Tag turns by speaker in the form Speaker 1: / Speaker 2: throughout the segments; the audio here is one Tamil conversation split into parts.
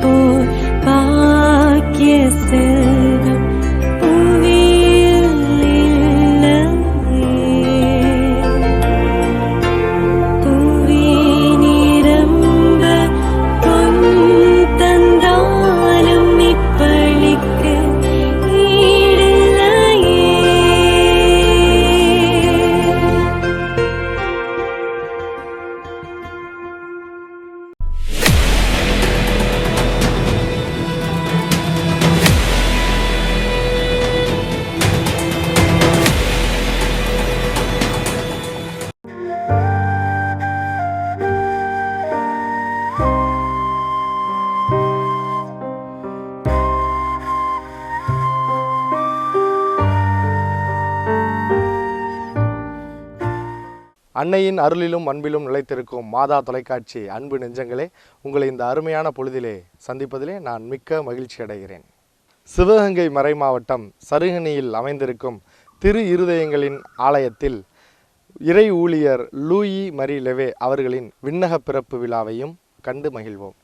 Speaker 1: போர் பாக்கிய செல்வம் புவியில் இல்லையே. புவி நிரம்ப பொன் தந்தாலும் இப்பளிக்கு ஈடில்லையே.
Speaker 2: அன்னையின் அருளிலும் அன்பிலும் நிலைத்திருக்கும் மாதா தொலைக்காட்சி அன்பு நெஞ்சங்களே, உங்களை இந்த அருமையான பொழுதிலே சந்திப்பதிலே நான் மிக்க மகிழ்ச்சி அடைகிறேன். சிவகங்கை மறைமாவட்டம் சருகணியில் அமைந்திருக்கும் திரு இருதயங்களின் ஆலயத்தில் இறை ஊழியர் லூயி மரி லெவே அவர்களின் விண்ணக பிறப்பு விழாவையும் கண்டு மகிழ்வோம்.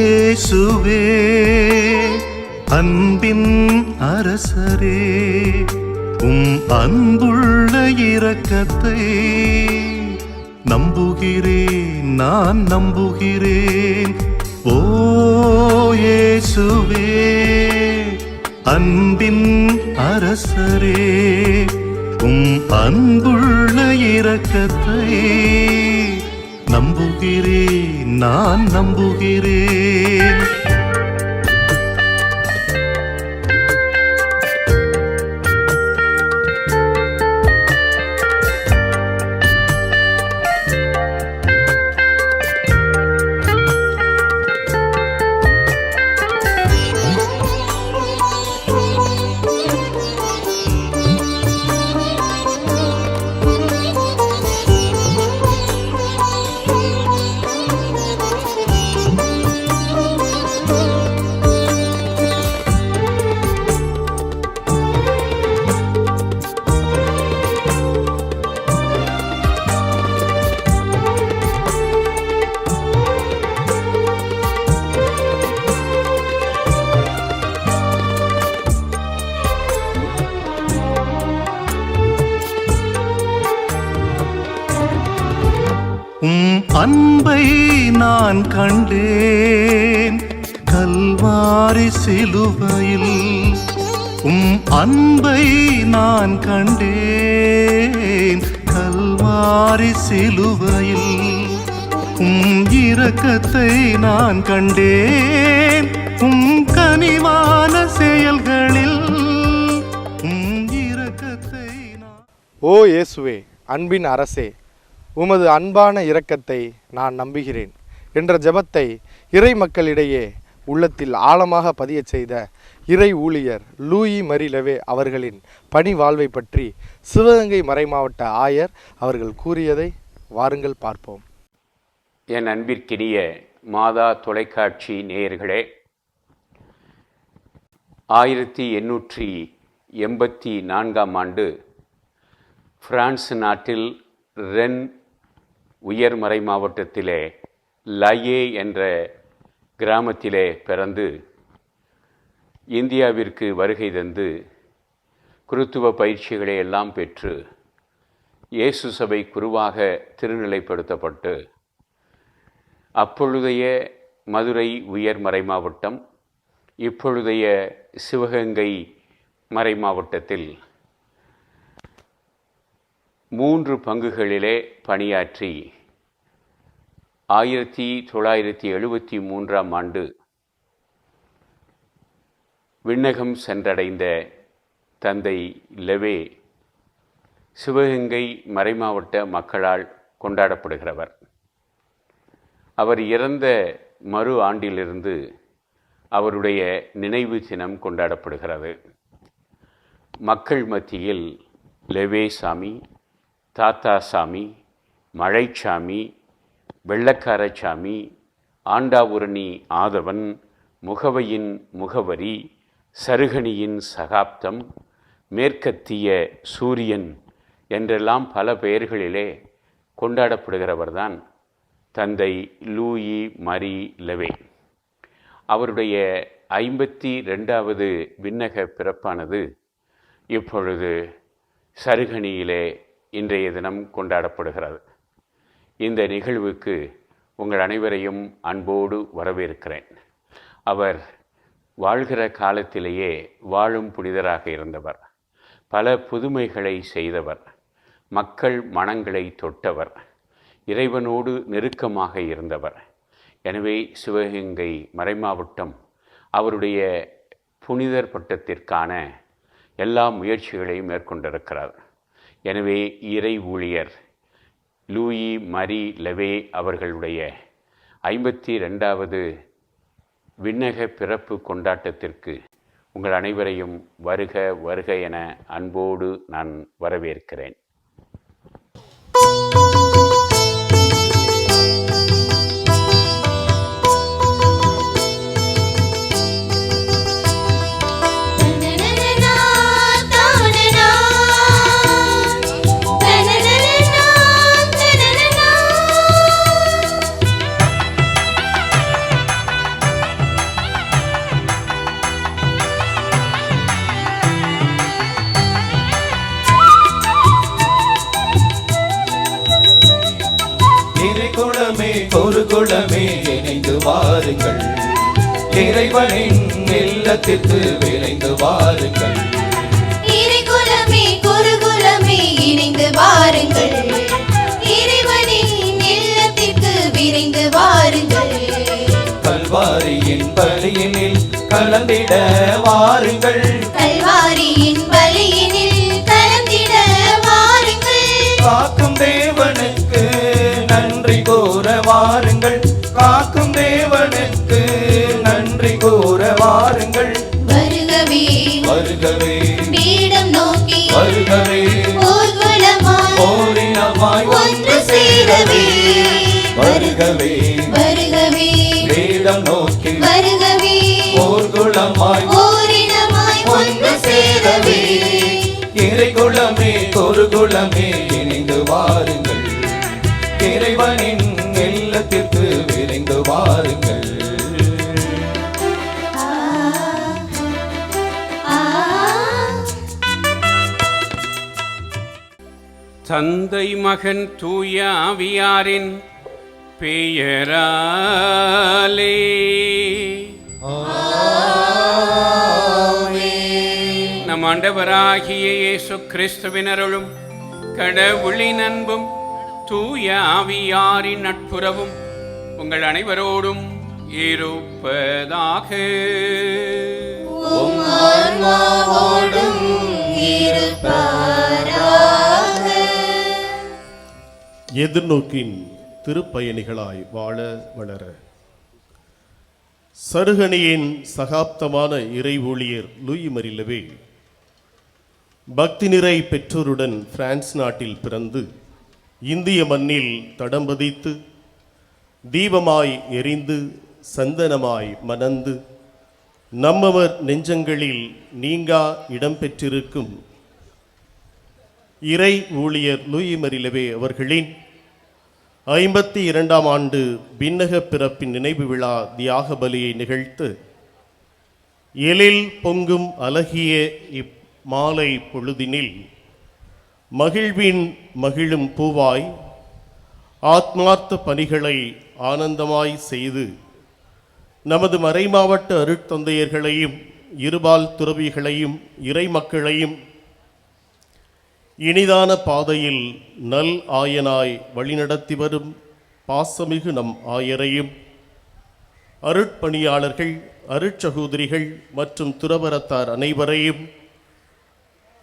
Speaker 3: இயேசுவே அன்பின் அரசரே, அன்புள்ள இரக்கத்தை நம்புகிறேன், நான் நம்புகிறேன். ஓ இயேசுவே அன்பின் அரசரே, அன்புள்ள இரக்கத்தை நம்புகிறேன், நான் நம்புகிறேன். அன்பை நான் கண்டேன் கல்வாரி சிலுவையில், அன்பை நான் கண்டேன் கல்வாரி சிலுவையில், இரக்கத்தை நான் கண்டேன் கனிவான செயல்களில், இரக்கத்தை நான்.
Speaker 2: ஓ இயேசுவே அன்பின் அரசே, உமது அன்பான இரக்கத்தை நான் நம்புகிறேன் என்ற ஜெபத்தை இறை மக்களிடையே உள்ளத்தில் ஆழமாக பதியச் செய்த இறை ஊழியர் லூயி மரி லெவே அவர்களின் பணி வாழ்வை பற்றி சிவகங்கை மறைமாவட்ட ஆயர் அவர்கள் கூறியதை வாருங்கள் பார்ப்போம்.
Speaker 4: என் அன்பிற்கினிய மாதா தொலைக்காட்சி நேயர்களே, 1884ஆம் ஆண்டு பிரான்ஸ் நாட்டில் ரென் உயர் மறை மாவட்டத்திலே லயே என்ற கிராமத்திலே பிறந்து இந்தியாவிற்கு வருகை தந்து குருத்துவ பயிற்சிகளை எல்லாம் பெற்று இயேசு சபை குருவாக திருநிலைப்படுத்தப்பட்டு அப்பொழுதைய மதுரை உயர் மறை மாவட்டம், இப்பொழுதைய சிவகங்கை மறை மாவட்டத்தில் 3 பங்குகளிலே பணியாற்றி 1973ஆம் ஆண்டு விண்ணகம் சென்றடைந்த தந்தை லெவே சிவகங்கை மறைமாவட்ட மக்களால் கொண்டாடப்படுகிறவர். அவர் இறந்த மறு ஆண்டிலிருந்து அவருடைய நினைவு தினம் கொண்டாடப்படுகிறது. மக்கள் மத்தியில் லெவே சாமி, தாத்தா சாமி, மழைச்சாமி, வெள்ளக்காரச்சாமி, ஆண்டாபுரணி ஆதவன், முகவையின் முகவரி, சருகணியின் சகாப்தம், மேற்கத்திய சூரியன் என்றெல்லாம் பல பெயர்களிலே கொண்டாடப்படுகிறவர்தான் தந்தை லூயி மரி லெவே. அவருடைய 52வது விண்ணக பிறப்பானது இப்பொழுது சருகணியிலே இன்றைய தினம் கொண்டாடப்படுகிறது. இந்த நிகழ்வுக்கு உங்கள் அனைவரையும் அன்போடு வரவேற்கிறேன். அவர் வாழ்கிற காலத்திலேயே வாழும் புனிதராக இருந்தவர், பல புதுமைகளை செய்தவர், மக்கள் மனங்களை தொட்டவர், இறைவனோடு நெருக்கமாக இருந்தவர். எனவே சிவகங்கை மறைமாவட்டம் அவருடைய புனிதர் பட்டத்திற்கான எல்லா முயற்சிகளையும் மேற்கொண்டிருக்கிறார். எனவே இறை ஊழியர் லூயி மரி லெவே அவர்களுடைய 52வது விண்ணக பிறப்பு கொண்டாட்டத்திற்கு உங்கள் அனைவரையும் வருக வருக என அன்போடு நான் வரவேற்கிறேன்.
Speaker 5: ஒரு குலமே இணைந்து வாருங்கள், இறைவனின் இல்லத்திற்கு விரைந்து வாருங்கள்.
Speaker 6: இறைகுலமே குருகுலமே இணைந்து வாருங்கள், இறைவனின் இல்லத்திற்கு விரைந்து வாருங்கள்.
Speaker 5: கல்வாரியின் பலியினில் கலந்திட வாருங்கள்,
Speaker 6: கல்வாரியின் பலியினில் கலந்திட வாருங்கள்.
Speaker 5: காக்கும் தேவனுக்கு நன்றி கூற வாருங்கள், காக்கும் தேவனுக்கு நன்றி கூற வாருங்கள்.
Speaker 6: வருகவே
Speaker 5: வருகவே
Speaker 6: பீடம் நோக்கி
Speaker 5: வருகவே
Speaker 6: ஊர்வலமாய்
Speaker 5: ஓரினமாய்
Speaker 6: ஒன்று சேரவே.
Speaker 5: வருகவே
Speaker 6: வருகவே
Speaker 5: வேதம் நோக்கி
Speaker 6: வருகவே
Speaker 5: ஓர்குலமாய்
Speaker 6: ஓரினமாய் ஒன்று சேரவே.
Speaker 5: இறைகுலமே குருகுலமே இணைந்து வாருங்கள், இறைவனின் இல்லத்திற்கு விரைந்து வாருங்கள்.
Speaker 4: தந்தை மகன் தூய ஆவியாரின் பெயராலே நம் ஆண்டவராகிய இயேசு கிறிஸ்துவின் அருளும் கடவுளின் அன்பும் தூய ஆவியாரின் நட்புறவும் உங்கள் அனைவரோடும் இருப்பதாக.
Speaker 6: உம் ஆன்மாவோடும் இருப்பாராக.
Speaker 7: எதிர்நோக்கின் திருப்பயணிகளாய் வாழ வளர சருகணியின் சகாப்தமான இறை ஊழியர் லூயி மரி லெவே பக்தி நிறை பெற்றோருடன் பிரான்ஸ் நாட்டில் பிறந்து இந்திய மண்ணில் தடம் பதித்து தீபமாய் எரிந்து சந்தனமாய் மணந்து நம்மவர் நெஞ்சங்களில் நீங்கா இடம்பெற்றிருக்கும் இறை ஊழியர் லூயி மரி லெவே அவர்களின் 52ஆம் ஆண்டு விண்ணக பிறப்பின் நினைவு விழா தியாக பலியை நிகழ்த்து எழில் பொங்கும் அழகிய இம்மாலை பொழுதினில் மகிழ்வின் மகிழும் பூவாய் ஆத்மார்த்த பணிகளை ஆனந்தமாய் செய்து நமது மறைமாவட்ட அருட்தந்தையர்களையும் இருபால் துறவிகளையும் இறை மக்களையும் இனிதான பாதையில் நல் ஆயனாய் வழிநடத்தி வரும் பாசமிகு நம் ஆயரையும் அருட்பணியாளர்கள் அருட்சகோதரிகள் மற்றும் துறவரத்தார் அனைவரையும்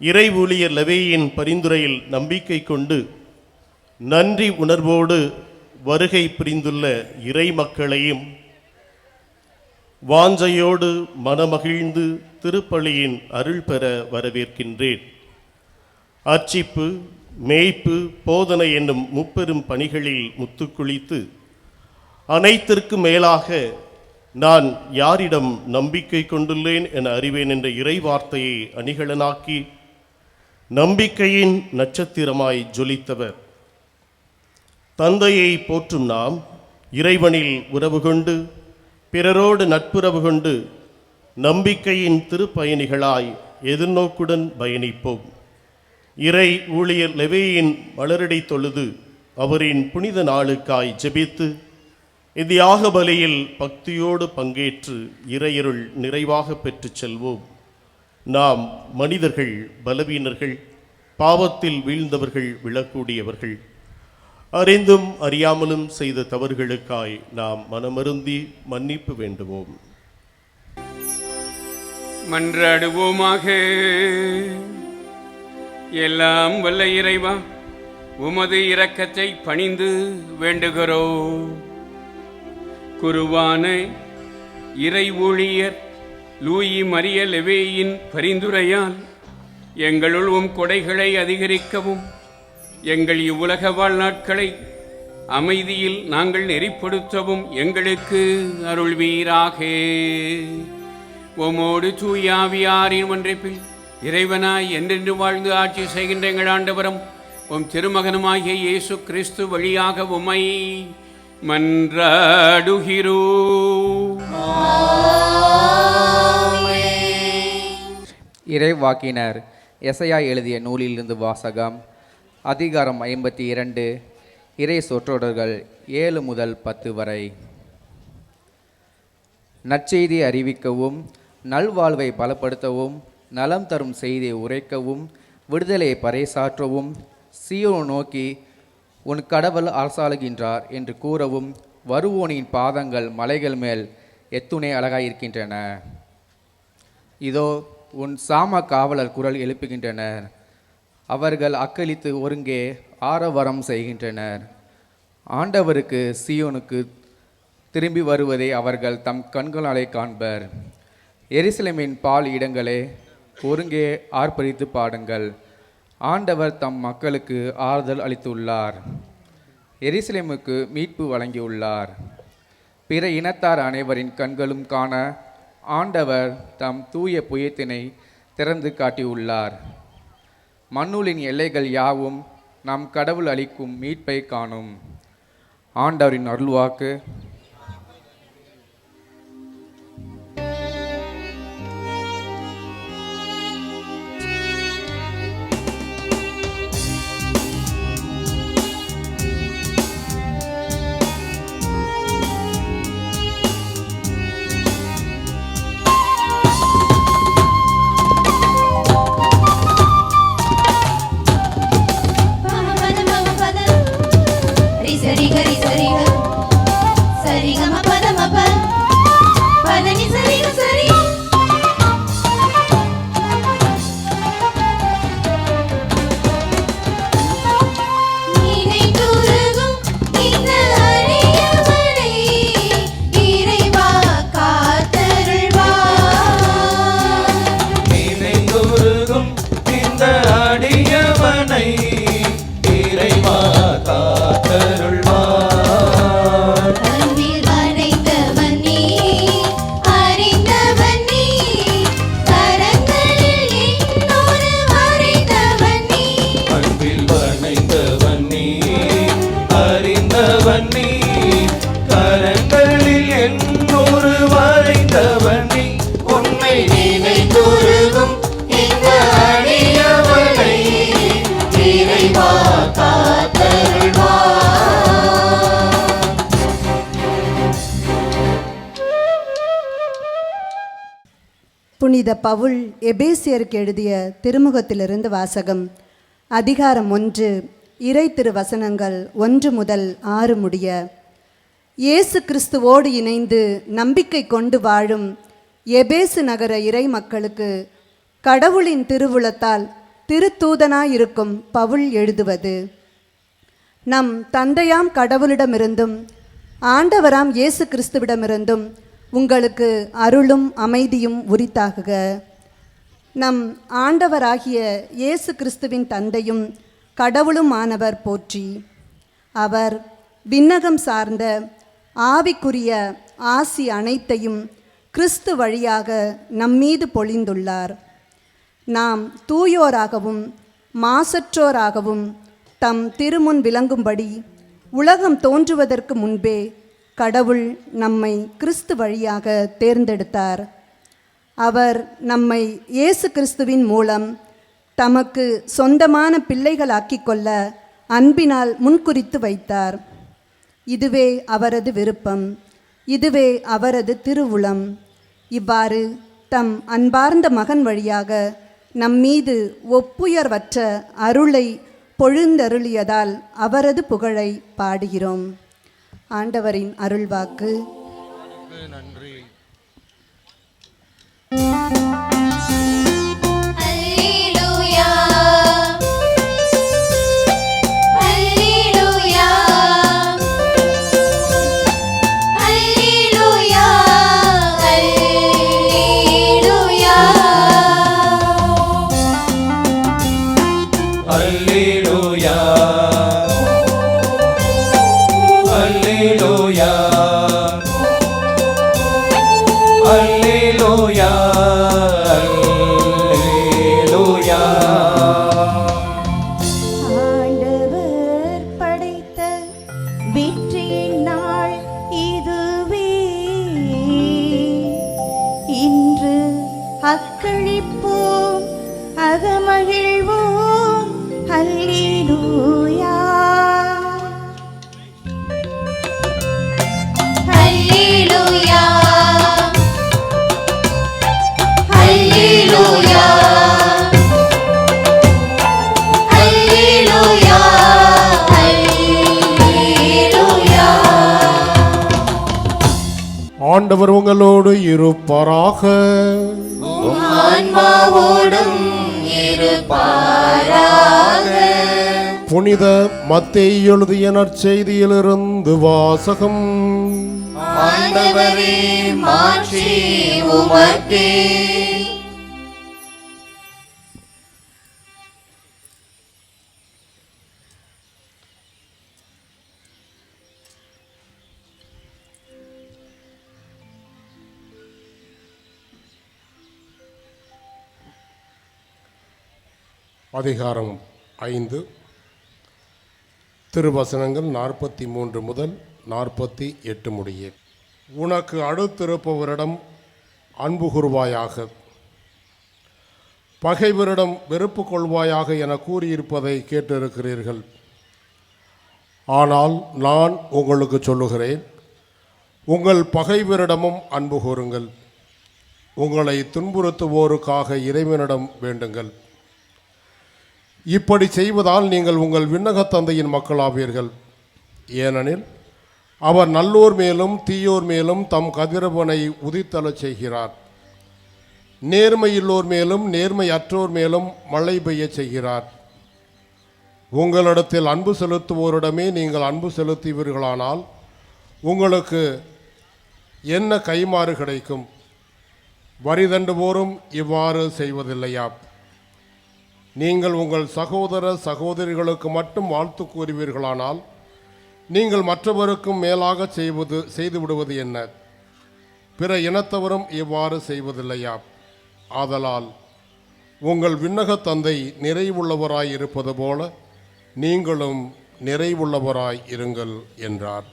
Speaker 7: இறை ஊழியர் லெவேயின் பரிந்துரையில் நம்பிக்கை கொண்டு நன்றி உணர்வோடு வருகை புரிந்துள்ள இறை மக்களையும் வாஞ்சையோடு மனமகிழ்ந்து திருப்பலியின் அருள் பெற வரவேற்கின்றேன். அர்ச்சிப்பு, மேய்ப்பு, போதனை என்னும் முப்பெரும் பணிகளில் முத்துக்குளித்து அனைத்திற்கு மேலாக நான் யாரிடம் நம்பிக்கை கொண்டுள்ளேன் என அறிவேன் என்ற இறை வார்த்தையை அணிகலனாக்கி நம்பிக்கையின் நட்சத்திரமாய் ஜொலித்தவர். தந்தையை போற்றும் நாம் இறைவனில் உறவு கொண்டு பிறரோடு நட்புறவு கொண்டு நம்பிக்கையின் திருப்பயணிகளாய் எதிர்நோக்குடன் பயணிப்போம். இறை ஊழியர் லெவேயின் மலரடி தொழுது அவரின் புனித நாளுக்காய் ஜெபித்து இத்தியாக பலியில் பக்தியோடு பங்கேற்று இறையருள் நிறைவாக பெற்றுச் செல்வோம். நாம் மனிதர்கள், பலவீனர்கள், பாவத்தில் வீழ்ந்தவர்கள், விழக்கூடியவர்கள். அறிந்தும் அறியாமலும் செய்த தவறுகளுக்காய் நாம் மனமருந்தி மன்னிப்பு வேண்டுவோம்.
Speaker 4: மன்றாடுவோமாக. எல்லாம் வல்ல இறைவா, உமது இரக்கத்தை பணிந்து வேண்டுகிறோம். குருவான இறை ஊழியர் லூயி மரிய லெவேயின் பரிந்துரையால் எங்களுள் கொடைகளை அதிகரிக்கவும் எங்கள் இவ்வுலக வாழ்நாட்களை அமைதியில் நாங்கள் நெறிப்படுத்தவும் எங்களுக்கு அருள்வீராக. உமோடு தூயாவியாரின் ஒன்றைப்பில் இறைவனாய் என்றென்று வாழ்ந்து ஆட்சி செய்கின்ற எங்கள் ஆண்டவரும் திருமகனுமாகிய இயேசு கிறிஸ்து வழியாக உம்மை மன்றாடுகிறோ.
Speaker 8: இறைவாக்கினர் எசையா எழுதிய நூலிலிருந்து வாசகம். அதிகாரம் 52, இறை சொற்றொடர்கள் 7 முதல் 10 வரை. நற்செய்தி அறிவிக்கவும், நல்வாழ்வை பலப்படுத்தவும், நலம் தரும் செய்தியை உரைக்கவும், விடுதலையை பறைசாற்றவும், சீயோனை நோக்கி உன் கடவுள் அரசாளுகின்றார் என்று கூறவும், வருவோனின் பாதங்கள் மலைகள் மேல் எத்துணை அழகாயிருக்கின்றன. இதோ உன் சாம காவலர் குரல் எழுப்புகின்றனர். அவர்கள் அக்களித்து ஒருங்கே ஆரவாரம் செய்கின்றனர். ஆண்டவருக்கு சீயோனுக்கு திரும்பி வருவதை அவர்கள் தம் கண்களாலே காண்பர். எருசலேமின் பால் இடங்களே, ஒருங்கே ஆர்ப்பரித்து பாடுங்கள். ஆண்டவர் தம் மக்களுக்கு ஆறுதல் அளித்துள்ளார். எருசலேமுக்கு மீட்பு வழங்கியுள்ளார். பிற இனத்தார் அனைவரின் கண்களும் காண ஆண்டவர் தம் தூய புயத்தினை திறந்து காட்டியுள்ளார். மண்ணுலின் எல்லைகள் யாவும் நம் கடவுள் அளிக்கும் மீட்பை காணும். ஆண்டவரின் அருள்வாக்கு.
Speaker 9: புனித பவுல் எபேசியருக்கு எழுதிய திருமுகத்திலிருந்து வாசகம். அதிகாரம் 1, இறை திருவசனங்கள் 1 முதல் 6 முடிய. இயேசு கிறிஸ்துவோடு இணைந்து நம்பிக்கை கொண்டு வாழும் எபேசு நகர இறை மக்களுக்கு கடவுளின் திருவுளத்தால் திருத்தூதனாயிருக்கும் பவுல் எழுதுவது. நம் தந்தையாம் கடவுளிடமிருந்தும் ஆண்டவராம் இயேசு கிறிஸ்துவிடமிருந்தும் உங்களுக்கு அருளும் அமைதியும் உரித்தாகுக. நம் ஆண்டவராகிய இயேசு கிறிஸ்துவின் தந்தையும் கடவுளும் ஆனவர் போற்றி. அவர் விண்ணகம் சார்ந்த ஆவிக்குரிய ஆசி அனைத்தையும் கிறிஸ்து வழியாக நம்மீது பொழிந்துள்ளார். நாம் தூயோராகவும் மாசற்றோராகவும் தம் திருமுன் விளங்கும்படி உலகம் தோன்றுவதற்கு முன்பே கடவுள் நம்மை கிறிஸ்து வழியாக தேர்ந்தெடுத்தார். அவர் நம்மை இயேசு கிறிஸ்துவின் மூலம் தமக்கு சொந்தமான பிள்ளைகளாக்கிக் கொள்ள அன்பினால் முன்குறித்து வைத்தார். இதுவே அவரது விருப்பம், இதுவே அவரது திருவுளம். இவ்வாறு தம் அன்பார்ந்த மகன் வழியாக நம்மீது ஒப்புயர்வற்ற அருளை பொழுந்தருளியதால் அவரது புகழை பாடுகிறோம். ஆண்டவரின் அருள்வாக்கு.
Speaker 6: அல்லேலூயா அல்லேலூயா அல்லேலூயா
Speaker 5: அல்லேலூயா அல்லேலூயா அல்லேலூயா அல்லேலூயா.
Speaker 1: ஆண்டவர் படைத்த வெற்றியின் நாள் இதுவே. இன்று அக்களிப்போம், அகமகிழ்வோம். அல்லேலூயா
Speaker 6: அல்லேலூயா அல்லேலூயா அல்லேலூயா அல்லேலூயா.
Speaker 7: ஆண்டவர் உங்களோடு இருப்பாராக.
Speaker 6: ஆன்மாவோடும் இருப்பாராக.
Speaker 7: புனித மத்தேயு எழுதிய நற்செய்தியிலிருந்து வாசகம்.
Speaker 6: ஆண்டவரே மாட்சி உமக்கே.
Speaker 7: அதிகாரம் 5, திருவசனங்கள் 43 முதல் 48 முடிய. உனக்கு அடுத்திருப்பவரிடம் அன்பு கூர்வாயாக, பகைவரிடம் வெறுப்பு கொள்வாயாக என கூறியிருப்பதை கேட்டிருக்கிறீர்கள். ஆனால் நான் உங்களுக்கு சொல்லுகிறேன், உங்கள் பகைவரிடமும் அன்பு கூறுங்கள். உங்களை துன்புறுத்துவோருக்காக இறைவனிடம் வேண்டுங்கள். இப்படி செய்வதால் நீங்கள் உங்கள் விண்ணகத் தந்தையின் மக்களாவீர்கள். ஏனெனில் அவர் நல்லோர் மேலும் தீயோர் மேலும் தம் கதிரவனை உதித்தளச் செய்கிறார். நேர்மையுள்ளோர் மேலும் நேர்மையற்றோர் மேலும் மழை பெய்யச் செய்கிறார். உங்களிடத்தில் அன்பு செலுத்துவோரிடமே நீங்கள் அன்பு செலுத்துவீர்களானால் உங்களுக்கு என்ன கைமாறு கிடைக்கும்? வரி தண்டுவோரும் இவ்வாறு செய்வதில்லையா? நீங்கள் உங்கள் சகோதர சகோதரிகளுக்கு மட்டும் வாழ்த்து கூறுவீர்களானால் நீங்கள் மற்றவருக்கும் மேலாக செய்து விடுவது என்ன? பிற இனத்தவரும் இவ்வாறு செய்வதில்லையா? ஆதலால் உங்கள் விண்ணகத் தந்தை நிறைவுள்ளவராய் இருப்பது போல நீங்களும் நிறைவுள்ளவராய் இருங்கள் என்றார்.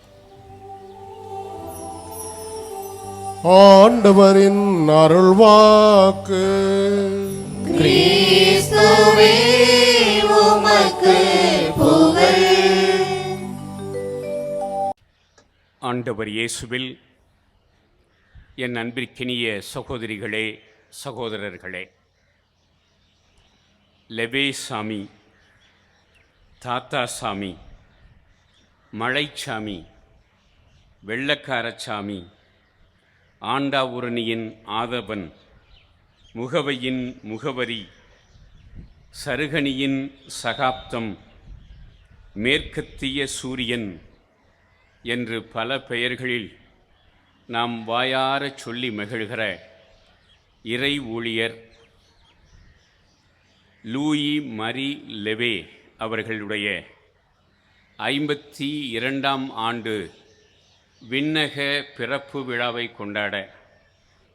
Speaker 7: ஆண்டவரின் அருள்வாக்கு.
Speaker 6: கிறிஸ்துவே உமக்கு புகழ்.
Speaker 4: ஆண்டவர் இயேசுவில் என் அன்பிற்கினிய சகோதரிகளே சகோதரர்களே, லெபேசாமி, தாத்தாசாமி, மழைச்சாமி, வெள்ளக்காரச்சாமி, ஆண்டாவூரணியின் ஆதவன், முகவையின் முகவரி, சருகணியின் சகாப்தம், மேற்கத்திய சூரியன் என்று பல பெயர்களில் நாம் வாயார சொல்லி மகிழ்கிற இறை ஊழியர் லூயி மரி லெவே அவர்களுடைய 52ஆம் ஆண்டு விண்ணக பிறப்பு விழாவை கொண்டாட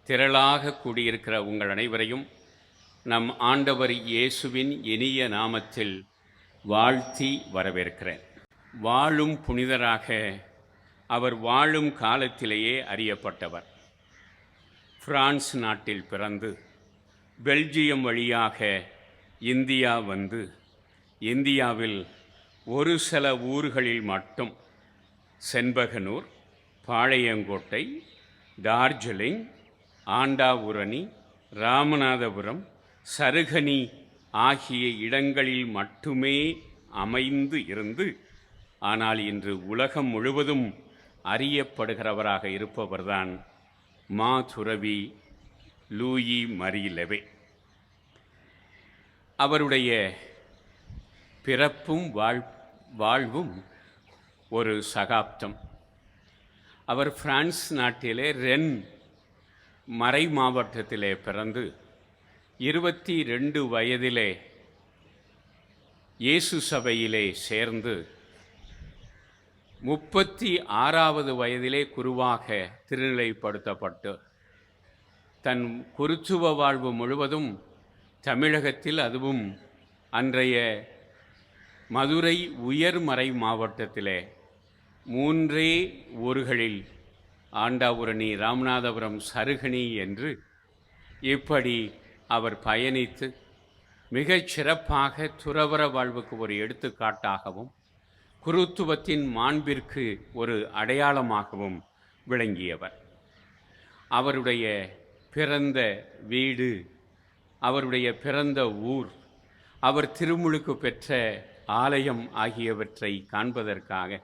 Speaker 4: திரளாக கூடியிருக்கிற உங்கள் அனைவரையும் நம் ஆண்டவர் இயேசுவின் இனிய நாமத்தில் வாழ்த்தி வரவேற்கிறேன். வாழும் புனிதராக அவர் வாழும் காலத்திலேயே அறியப்பட்டவர். பிரான்ஸ் நாட்டில் பிறந்து பெல்ஜியம் வழியாக இந்தியா வந்து இந்தியாவில் ஒரு சில ஊர்களில் மட்டும் செண்பகனூர், பாளையங்கோட்டை, டார்ஜிலிங், ஆண்டாவுரணி, ராமநாதபுரம், சருகனி ஆகிய இடங்களில் மட்டுமே அமைந்து இருந்து, ஆனால் இன்று உலகம் முழுவதும் அறியப்படுகிறவராக இருப்பவர்தான் மாதுறவி லூயி மரி லெவே. அவருடைய பிறப்பும் வாழ்வும் ஒரு சகாப்தம். அவர் பிரான்ஸ் நாட்டிலே ரென் மறை மாவட்டத்திலே பிறந்து 22 வயதிலே இயேசு சபையிலே சேர்ந்து 36வது வயதிலே குருவாக திருநிலைப்படுத்தப்பட்டு தன் குருத்துவ வாழ்வு முழுவதும் தமிழகத்தில், அதுவும் அன்றைய மதுரை உயர்மறை மாவட்டத்திலே 3 ஊர்களில் ஆண்டாவுரணி, ராமநாதபுரம், சருகனி என்று இப்படி அவர் பயணித்து மிகச் சிறப்பாக துறவற வாழ்வுக்கு ஒரு எடுத்துக்காட்டாகவும் குருத்துவத்தின் மாண்பிற்கு ஒரு அடையாளமாகவும் விளங்கியவர். அவருடைய பிறந்த வீடு, அவருடைய பிறந்த ஊர், அவர் திருமுழுக்கு பெற்ற ஆலயம் ஆகியவற்றை காண்பதற்காக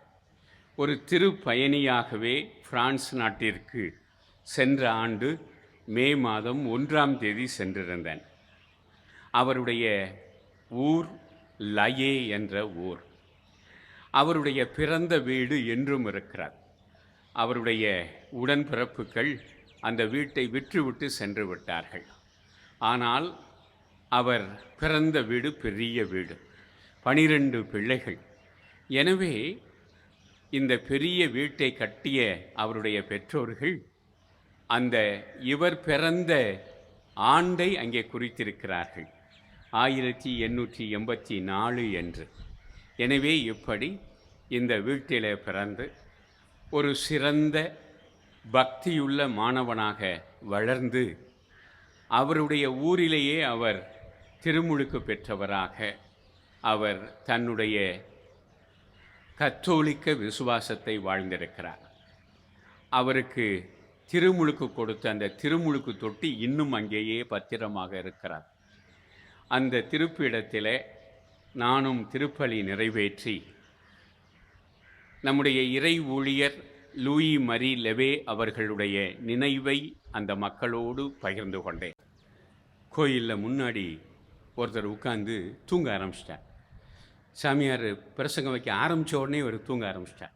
Speaker 4: ஒரு திருப்பயணியாகவே பிரான்ஸ் நாட்டிற்கு சென்ற ஆண்டு மே மாதம் 1ஆம் தேதி சென்றிருந்தேன். அவருடைய ஊர் லயே என்ற ஊர். அவருடைய பிறந்த வீடு என்றும் இருக்கிறார். அவருடைய உடன்பிறப்புகள் அந்த வீட்டை விற்றுவிட்டு சென்று விட்டார்கள். ஆனால் அவர் பிறந்த வீடு பெரிய வீடு, 12 பிள்ளைகள். எனவே இந்த பெரிய வீட்டை கட்டிய அவருடைய பெற்றோர்கள் அந்த இவர் பிறந்த ஆண்டை அங்கே குறித்திருக்கிறார்கள், 1884 என்று. எனவே இப்படி இந்த வீட்டிலே பிறந்து ஒரு சிறந்த பக்தியுள்ள மாணவனாக வளர்ந்து அவருடைய ஊரிலேயே அவர் திருமுழுக்கு பெற்றவராக அவர் தன்னுடைய கத்தோலிக்க விசுவாசத்தை வாழ்ந்திருக்கிறார். அவருக்கு திருமுழுக்கு கொடுத்த அந்த திருமுழுக்கு தொட்டி இன்னும் அங்கேயே பத்திரமாக இருக்கிறார். அந்த திருப்பிடத்திலே நானும் திருப்பலி நிறைவேற்றி நம்முடைய இறை ஊழியர் லூயி மரி லெவே அவர்களுடைய நினைவை அந்த மக்களோடு பகிர்ந்து கொண்டேன். கோயிலில் முன்னாடி ஒருத்தர் உட்கார்ந்து தூங்க ஆரம்பிச்சிட்டார். சாமியார் பிரசங்கம் வைக்க ஆரம்பித்த உடனே அவர் தூங்க ஆரம்பிச்சிட்டார்.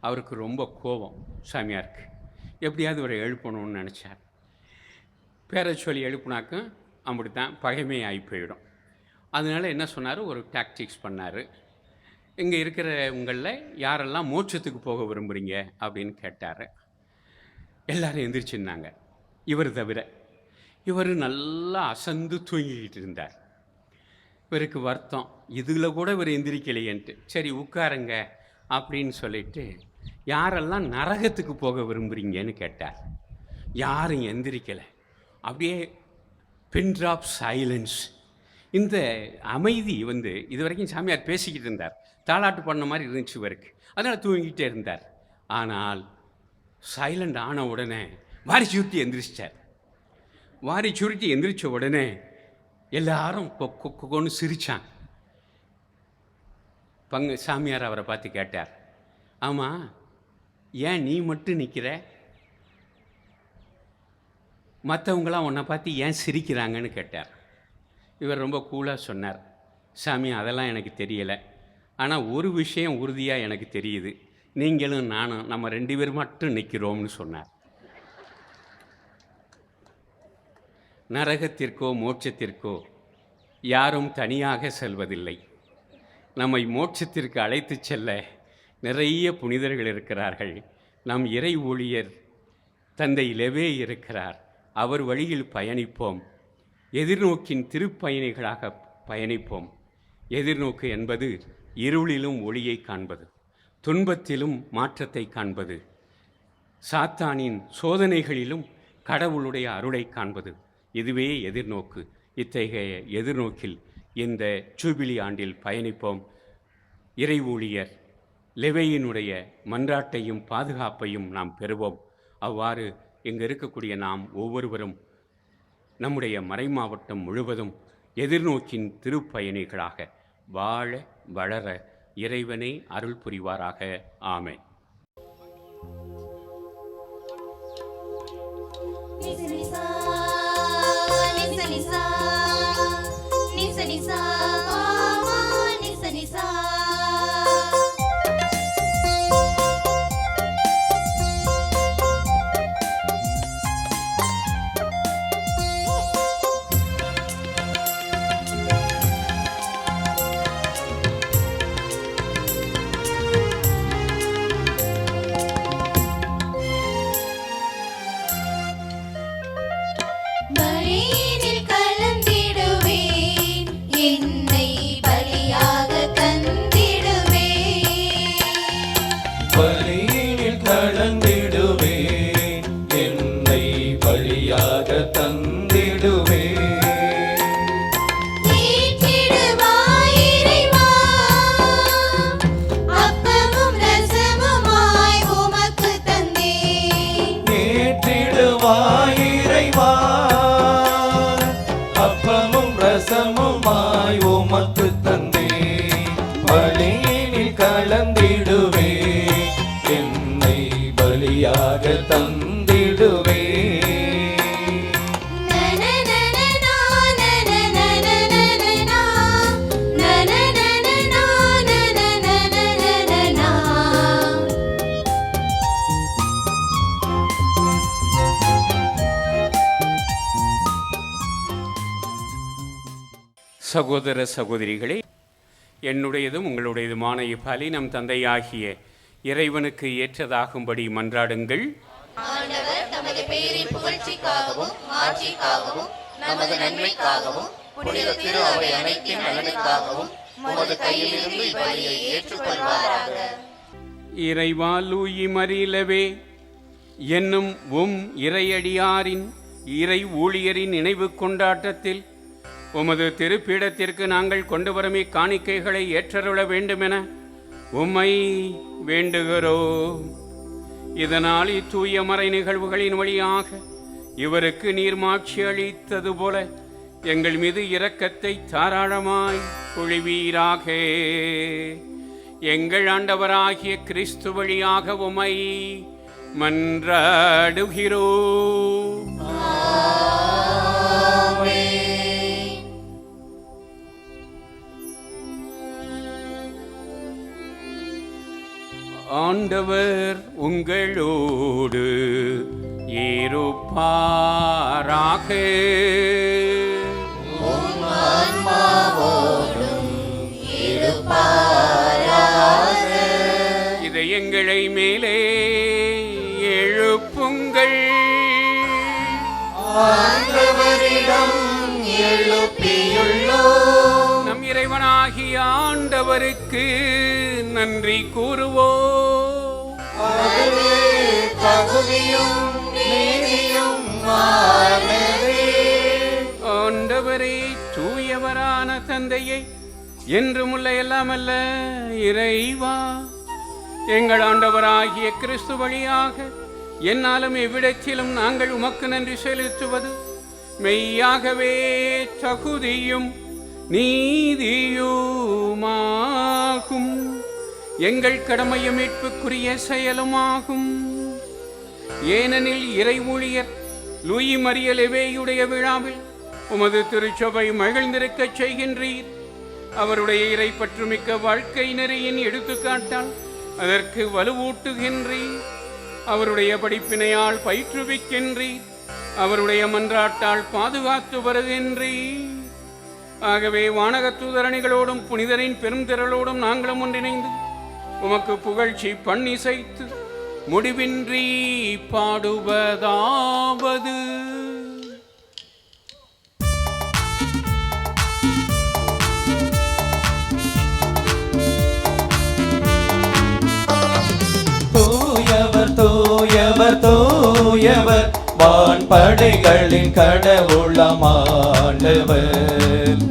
Speaker 4: அவருக்கு ரொம்ப கோபம் சாமியாருக்கு. எப்படியாவது இவரை எழுப்பணும்னு நினச்சார். பேரை சொல்லி எழுப்புனாக்க அப்படித்தான் பகைமை ஆகி போயிடும். அதனால் என்ன சொன்னார், ஒரு டாக்டிக்ஸ் பண்ணார். இங்கே இருக்கிற உங்களில் யாரெல்லாம் மோட்சத்துக்கு போக விரும்புகிறீங்க அப்படின்னு கேட்டார். எல்லோரும் எந்திரிச்சுன்னாங்க, இவர் தவிர. இவர் நல்லா அசந்து தூங்கிக்கிட்டு இருந்தார். இவருக்கு வருத்தம், இதில் கூட இவர் எந்திரிக்கலையன்ட்டு. சரி உட்காருங்க அப்படின்னு சொல்லிட்டு, யாரெல்லாம் நரகத்துக்கு போக விரும்புகிறீங்கன்னு கேட்டார். யாரும் எந்திரிக்கலை. அப்படியே பின் ட்ராப் சைலன்ஸ். இந்த அமைதி இது வரைக்கும் சாமியார் பேசிக்கிட்டு இருந்தார், தாலாட்டு பண்ண மாதிரி இருந்துச்சு இவருக்கு. அதனால் தூங்கிக்கிட்டே இருந்தார். ஆனால் சைலண்ட் ஆன உடனே வாரி சுருட்டி எந்திரிச்சிட்டார். வாரி சுருட்டி எந்திரிச்ச உடனே எல்லாரும் கொன்னு சிரிச்சாங்க. சாமியார் அவரை பார்த்து கேட்டார், ஆமாம் ஏன் நீ மட்டும் நிற்கிற, மற்றவங்களாம் உன்னை பார்த்து ஏன் சிரிக்கிறாங்கன்னு கேட்டார். இவர் ரொம்ப கூலாக சொன்னார், சாமி அதெல்லாம் எனக்கு தெரியலை, ஆனால் ஒரு விஷயம் உறுதியாக எனக்கு தெரியுது, நீங்களும் நானும் நம்ம 2 பேர் மட்டும் நிற்கிறோம்னு சொன்னார். நரகத்திற்கோ மோட்சத்திற்கோ யாரும் தனியாக செல்வதில்லை. நம்மை மோட்சத்திற்கு அழைத்து செல்ல நிறைய புனிதர்கள் இருக்கிறார்கள். நம் இறை ஊழியர் தந்தை லெவே இருக்கிறார். அவர் வழியில் பயணிப்போம். எதிர்நோக்கின் திருப்பயணிகளாக பயணிப்போம். எதிர்நோக்கு என்பது இருளிலும் ஒளியை காண்பது, துன்பத்திலும் மாற்றத்தை காண்பது, சாத்தானின் சோதனைகளிலும் கடவுளுடைய அருளை காண்பது. இதுவே எதிர்நோக்கு. இத்தகைய எதிர்நோக்கில் இந்த ஜூபிலி ஆண்டில் பயணிப்போம். இறை ஊழியர் லெவேயினுடைய மன்றாட்டையும் பாதுகாப்பையும் நாம் பெறுவோம். அவ்வாறு இங்கு இருக்கக்கூடிய நாம் ஒவ்வொருவரும் நம்முடைய மறைமாவட்டம் முழுவதும் எதிர்நோக்கின் திருப்பயணிகளாக வாழ வளர இறைவனே அருள் புரிவாராக. ஆமென்.
Speaker 6: பலியினில் கலந்திடுவேன், என்னை பலியாக தந்திடுவேன்.
Speaker 5: பலியினில் கலந்திடுவேன், என்னை பலியாக தந்திடுவேன்.
Speaker 6: ஏற்றிடுவாய் இறைவா, அப்பமும் ரசமுமாய் உமக்கு தந்தேன்.
Speaker 5: ஏற்றிடுவாய் இறைவா, அப்பமும் ரசமுமாய் உமக்கு தந்தேன். பலியினில் கலந்திடுவேன், என்னை பலியாக தந்திடுவேன்.
Speaker 6: நனனனனா, நனனனனனா, நனனனனா, நனனனனனா.
Speaker 4: சகோதர சகோதரிகளே, என்னுடையதும் உங்களுடையதுமான இப்பலி நம் தந்தையாகிய இறைவனுக்கு ஏற்றதாகும்படி மன்றாடுங்கள்.
Speaker 6: ஆண்டவர் தமது பேரின் புகழ்ச்சிக்காகவும் மாட்சிக்காகவும் நமது நன்மைக்காகவும் புனித திரு அவை அனைத்தின் நலனுக்காகவும் உமது கையிலிருந்து இப்பலியை ஏற்றுக்கொள்வாராக.
Speaker 4: இறைவா, லூயி மரி லெவே என்னும் இறையடியாரின் இறை ஊழியரின் நினைவு கொண்டாட்டத்தில் உமது திருப்பீடத்திற்கு நாங்கள் கொண்டு வரும் இக்காணிக்கைகளை ஏற்றருள வேண்டுமென உம்மை வேண்டுகிறோம். இதனால் இத்தூய மறை நிகழ்வுகளின் வழியாக இவருக்கு நீர் மாட்சி அளித்தது போல எங்கள் மீது இரக்கத்தை தாராளமாய் பொழிவீராக. எங்கள் ஆண்டவராகிய கிறிஸ்து வழியாக உம்மை மன்றாடுகிறோம். ஆண்டவர் உங்களோடு இருப்பாராக. இதை எங்களை மேலே எழுப்புங்கள்.
Speaker 5: ஆண்டவரிடம் எழுப்பியுள்ளோம்.
Speaker 4: நம் இறைவனாகிய ஆண்டவருக்கு நன்றி கூறுவோம்.
Speaker 5: அதுவே தகுதியும் நீதியும் ஆனதே.
Speaker 4: ஆண்டவரே, தூயவரான தந்தையை என்றும் உள்ள எல்லாமல்ல இறைவா, எங்கள் ஆண்டவராகிய கிறிஸ்து வழியாக என்னாலும் எவ்விடத்திலும் நாங்கள் உமக்கு நன்றி செலுத்துவது மெய்யாகவே தகுதியும் நீதியுமாகும். எங்கள் கடமையும் மீட்புக்குரிய செயலுமாகும். ஏனெனில் இறை ஊழியர் லூயி மரிய லெவேயுடைய விழாவில் உமது திருச்சபை மகிழ்ந்திருக்கச் செய்கின்றீர். அவருடைய இறைப்பற்றுமிக்க வாழ்க்கை நெறியின் எடுத்துக்காட்டால் அதற்கு வலுவூட்டுகின்றீர். அவருடைய படிப்பினையால் பயிற்றுவிக்கின்றீர். அவருடைய மன்றாட்டால் பாதுகாத்து வருகின்றீர். ஆகவே வானகத் தூதரணிகளோடும் புனிதரின் பெரும் திரளோடும் நாங்களும் ஒன்றிணைந்து உமக்கு புகழ்ச்சி பண்ணிசைத்து முடிவின்றி பாடுவதாவது.
Speaker 5: தூயவர் தூயவர் தூயவர் வான்படைகளின் கடவுளமாண்டவர்.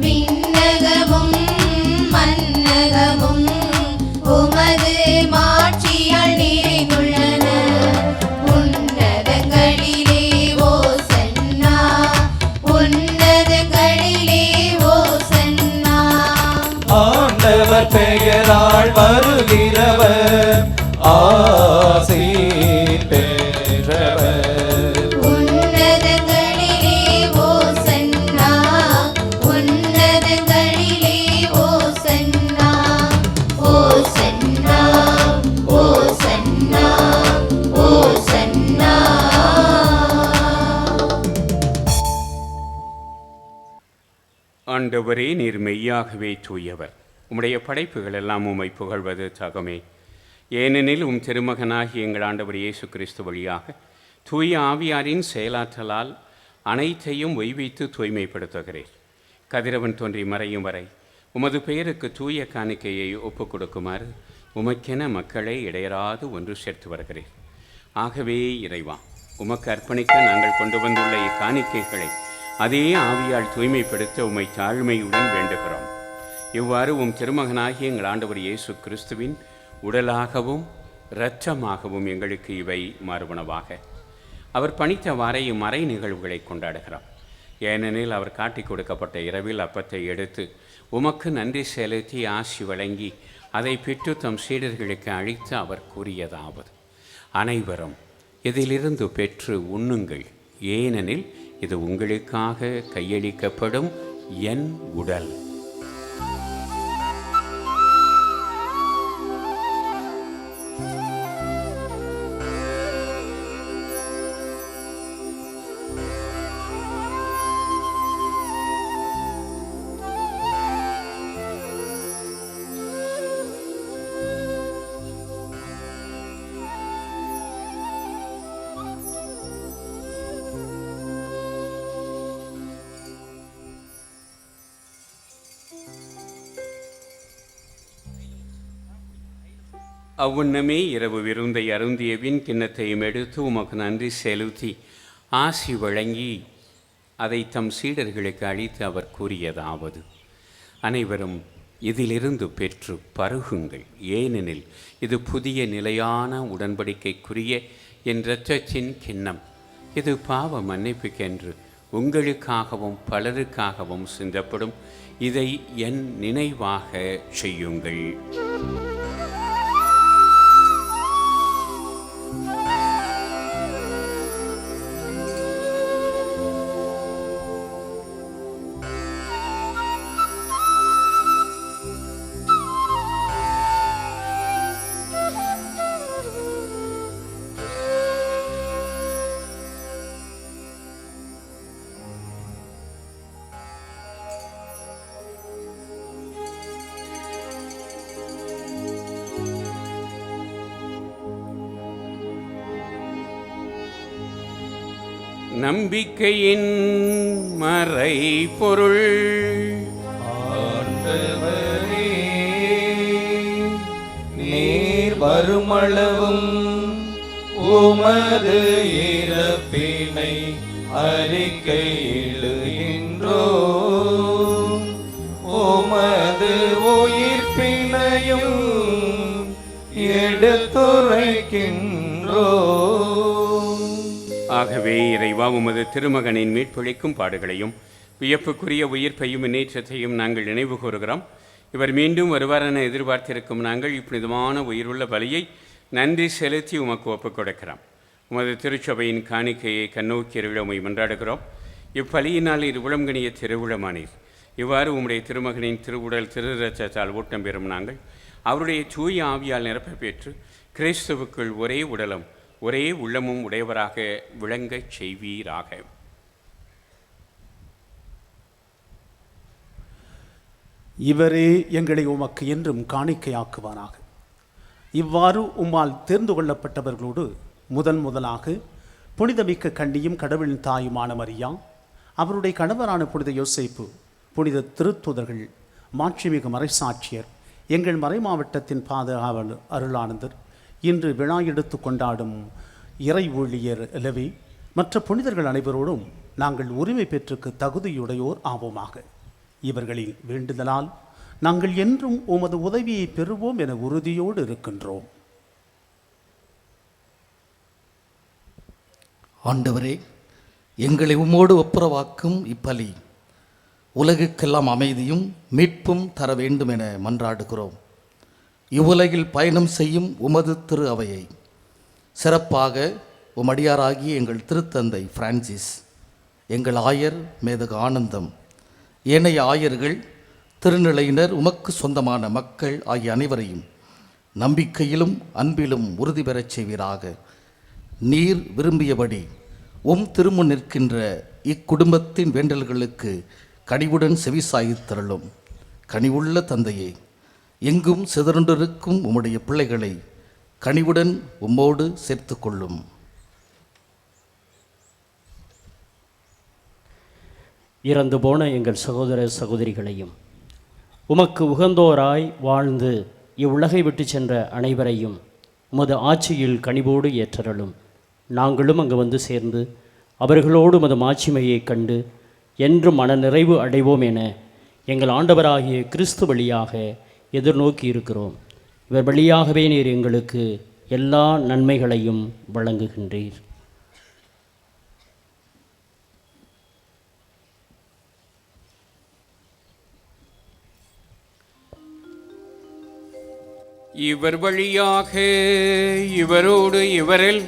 Speaker 6: விண்ணகமும் மன்னகமும் உமது மாட்சியால் நிறைந்துள்ளன. உன்னதங்களிலே ஓசன்னா, உன்னதங்களிலே ஓசன்னா.
Speaker 5: ஆண்டவர் பெயரால் வருகிறவர் ஆசி பெற்றவர்.
Speaker 6: உன்னதங்களிலே ஓசன்னா, உன்னதங்களிலே ஓசன்னா. ஓசன்னா, ஓசன்னா, ஓசன்னா.
Speaker 4: ஆண்டவரே, நீர் மெய்யாகவே தூயவர். உம்முடைய படைப்புகள் எல்லாம் உம்மை புகழ்வது தகமே. ஏனெனில் திருமகனாகிய எங்கள் ஆண்டவர் இயேசு கிறிஸ்து வழியாக தூய ஆவியாரின் செயலாற்றலால் அனைத்தையும் ஒய்வித்து தூய்மைப்படுத்துகிறேன். கதிரவன் தோன்றி மறையும் வரை உமது பெயருக்கு தூய காணிக்கையை ஒப்புக் கொடுக்குமாறு உமக்கென மக்களை இடையராது ஒன்று சேர்த்து வருகிறேன். ஆகவே இறைவா, உமக்கு அர்ப்பணிக்க நாங்கள் கொண்டு வந்துள்ள இக்காணிக்கைகளை அதே ஆவியால் தூய்மைப்படுத்த உம்மை தாழ்மையுடன் வேண்டுகிறோம். இவ்வாறு திருமகனாகிய எங்கள் ஆண்டவர் இயேசு கிறிஸ்துவின் உடலாகவும் இரத்தமாகவும் எங்களுக்கு இவை மாறுபனவாக. அவர் பணித்தவாறே இம்மறை நிகழ்வுகளை கொண்டாடுகிறோம். ஏனெனில் அவர் காட்டிக் கொடுக்கப்பட்ட இரவில் அப்பத்தை எடுத்து உமக்கு நன்றி செலுத்தி ஆசி வழங்கி அதை பெற்று தம் சீடர்களுக்கு அளித்து அவர் கூறியதாவது: அனைவரும் இதிலிருந்து பெற்று உண்ணுங்கள், ஏனெனில் இது உங்களுக்காக கையளிக்கப்படும் என் உடல். அவ்வண்ணமே இரவு விருந்தை அருந்தியவின் கிண்ணத்தையும் எடுத்து உமக்கு நன்றி செலுத்தி ஆசி வழங்கி அதை தம் சீடர்களுக்கு அளித்து அவர் கூறியதாவது: அனைவரும் இதிலிருந்து பெற்று பருகுங்கள், ஏனெனில் இது புதிய நிலையான உடன்படிக்கைக்குரிய என் இரத்தத்தின் கிண்ணம். இது பாவ மன்னிப்புக்கென்று உங்களுக்காகவும் பலருக்காகவும் சிந்தப்படும். இதை என் நினைவாக செய்யுங்கள். நம்பிக்கையின் மறை பொருள்.
Speaker 5: ஆண்டவரே, நீர் வருமளவும் உமது இறப்பினை அறிக்கையிடுகின்றோம், உமது உயிர்ப்பினையும் எடுத்துரைக்கின்றோம்.
Speaker 4: ஆகவே இறைவா, உமது திருமகனின் மீட்பளிக்கும் பாடுகளையும் வியப்புக்குரிய உயிர்ப்பையும் முன்னேற்றத்தையும் நாங்கள் நினைவு கூறுகிறோம். இவர் மீண்டும் வருவாரென எதிர்பார்த்திருக்கும் நாங்கள் இப்புனிதமான உயிருள்ள பலியை நன்றி செலுத்தி உமக்கு ஒப்புக் கொடுக்கிறோம். உமது திருச்சபையின் காணிக்கையை கண்ணோக்கி உம்மை மன்றாடுகிறோம். இப்பலியினால் இது உளம்கணிய திருவுளமானீர். இவ்வாறு உம்முடைய திருமகனின் திருவுடல் திரு இரத்தத்தால் ஊட்டம் பெறும் நாங்கள் அவருடைய தூய ஆவியால் நிரப்ப பெற்று கிறிஸ்துவுக்குள் ஒரே உடலும் ஒரே உள்ளமும் உடையவராக விளங்கச் செய்வீராக.
Speaker 10: இவரே எங்களை உமக்கு என்றும் காணிக்கையாக்குவாராக. இவ்வாறு உம்மால் தேர்ந்து கொள்ளப்பட்டவர்களோடு முதலாக புனிதமிக்க கன்னியும் கடவுளின் தாயுமான மரியா, அவருடைய கணவரான புனித யோசேப்பு, புனித திருத்துதர்கள், மாட்சிமிகு மறைசாட்சியர், எங்கள் மறைமாவட்டத்தின் பாதுகாவலர் அருளானந்தர், இன்று விழா எடுத்து கொண்டாடும் இறை ஊழியர் லெவி, மற்ற புனிதர்கள் அனைவரோடும் நாங்கள் உரிமை பெற்றுக்கு தகுதியுடையோர் ஆவோமாக. இவர்களின் வேண்டுதலால் நாங்கள் என்றும் உமது உதவியை பெறுவோம் என உறுதியோடு இருக்கின்றோம்.
Speaker 11: ஆண்டவரே, எங்களை உம்மோடு ஒப்புரவாக்கும் இப்பலி உலகுக்கெல்லாம் அமைதியும் மீட்பும் தர வேண்டும் என மன்றாடுகிறோம். இவ்வுலகில் பயணம் செய்யும் உமது திரு அவையை சிறப்பாக உமடியாராகிய எங்கள் திருத்தந்தை பிரான்சிஸ், எங்கள் ஆயர் மேதகு ஆனந்தம், ஏனைய ஆயர்கள், திருநிலையினர், உமக்கு சொந்தமான மக்கள் ஆகிய அனைவரையும் நம்பிக்கையிலும் அன்பிலும் உறுதி பெறச் செய்வீராக. நீர் விரும்பியபடி திருமுன் நிற்கின்ற இக்குடும்பத்தின் வேண்டல்களுக்கு கனிவுடன் செவிசாய்த்தருளும். கனிவுள்ள தந்தையே, எங்கும் சிதறண்டிருக்கும் உம்முடைய பிள்ளைகளை கனிவுடன் உம்மோடு சேர்த்து கொள்ளும்.
Speaker 12: இறந்து போன எங்கள் சகோதர சகோதரிகளையும் உமக்கு உகந்தோராய் வாழ்ந்து இவ்வுலகை விட்டு சென்ற அனைவரையும் உமது ஆட்சியில் கனிவோடு ஏற்றருளும். நாங்களும் அங்கு வந்து சேர்ந்து அவர்களோடு உமது மாட்சிமையை கண்டு என்றும் மன நிறைவு அடைவோம் என எங்கள் ஆண்டவராகிய கிறிஸ்து வழியாக எதிர்நோக்கி இருக்கிறோம். இவர் வழியாகவே நீர் எங்களுக்கு எல்லா நன்மைகளையும் வழங்குகின்றீர்.
Speaker 4: இவர் வழியாக இவரோடு இவரில்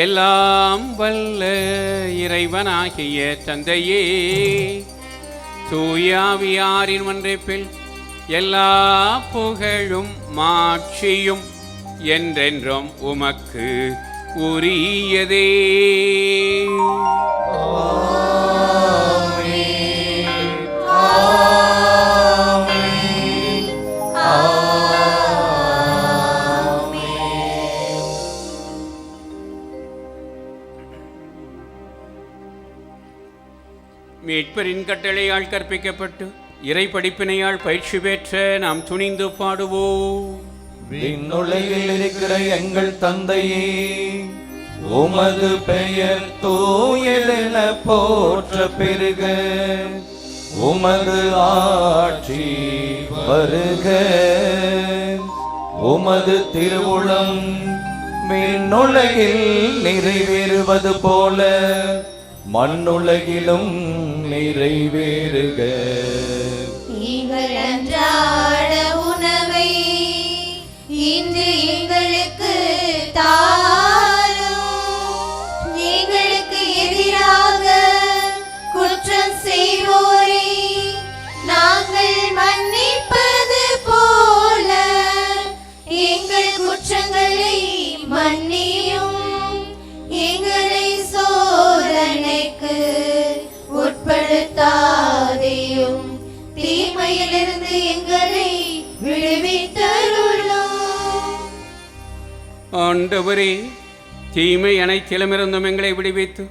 Speaker 4: எல்லாம் வல்ல இறைவனாகிய தந்தையே, தூயாவியாரின் ஒன்றைப்பில் எல்லா புகழும் மாட்சியும் என்றென்றும் உமக்கு உரியதே. மீட்பரின் கட்டளையால் கற்பிக்கப்பட்டு இறை படிப்பினையால் பயிற்சி பெற்ற நாம் துணிந்து பாடுவோம்.
Speaker 5: விண்ணுலகில் இருக்கிற எங்கள் தந்தையே, உமது பெயர் தூயதென போற்ற பெருக, உமது ஆட்சி வருக, உமது திருவுளம் விண்ணுலகில் நிறைவேறுவது போல மண்ணுலகிலும் நிறைவேறுக.
Speaker 6: எங்கள் அன்றாட உணவை இன்று எங்களுக்கு தாரும். எங்களுக்கு எதிராக குற்றம் செய்வோரை நாங்கள் மன்னிப்பது போல எங்கள் குற்றங்களை மன்னியும். எங்களை சோதனைக்கு உட்படுத்தாதேயும், தீமையிலிருந்து எங்களை விடுவித்தருளும்.
Speaker 4: ஆண்டவரே, தீமை அனைத்திலுமிருந்தும் எங்களை விடுவித்து